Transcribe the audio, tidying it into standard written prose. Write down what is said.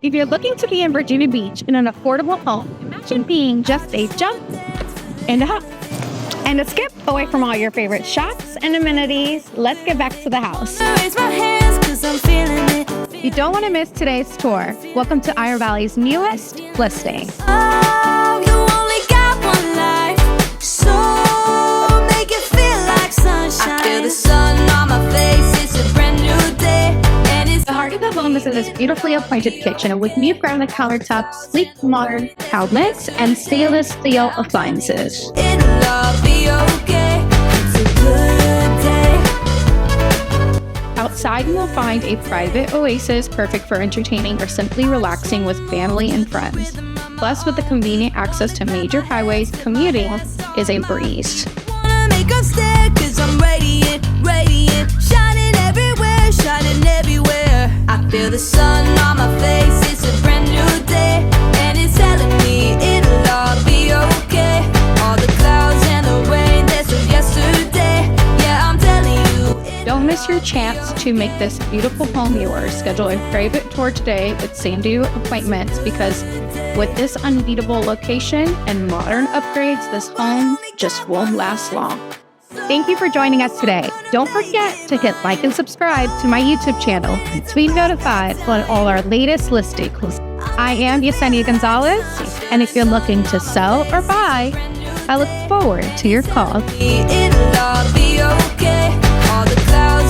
If you're looking to be in Virginia Beach in an affordable home, imagine being just a jump and a hop and a skip away from all your favorite shops and amenities. Let's get back to the house. You don't want to miss today's tour. Welcome to Iowa Valley's newest listing. The heart of the home is in this beautifully appointed kitchen with new granite countertops, sleek modern cabinets, and stainless steel appliances. Outside, you will find a private oasis perfect for entertaining or simply relaxing with family and friends. Plus, with the convenient access to major highways, commuting is a breeze. I feel the sun on my face, it's a brand new day, and it's telling me it'll all be okay. All the clouds and the rain, that's of yesterday. Yeah, I'm telling you. Don't miss your chance to make this beautiful home yours. Schedule a private tour today with Sandu Appointments, because with this unbeatable location and modern upgrades, this home just won't last long. Thank you for joining us today. Don't forget to hit like and subscribe to my YouTube channel to be notified on all our latest listings. I am Yesenia Gonzalez, and if you're looking to sell or buy, I look forward to your call. It'll all be okay. All the clouds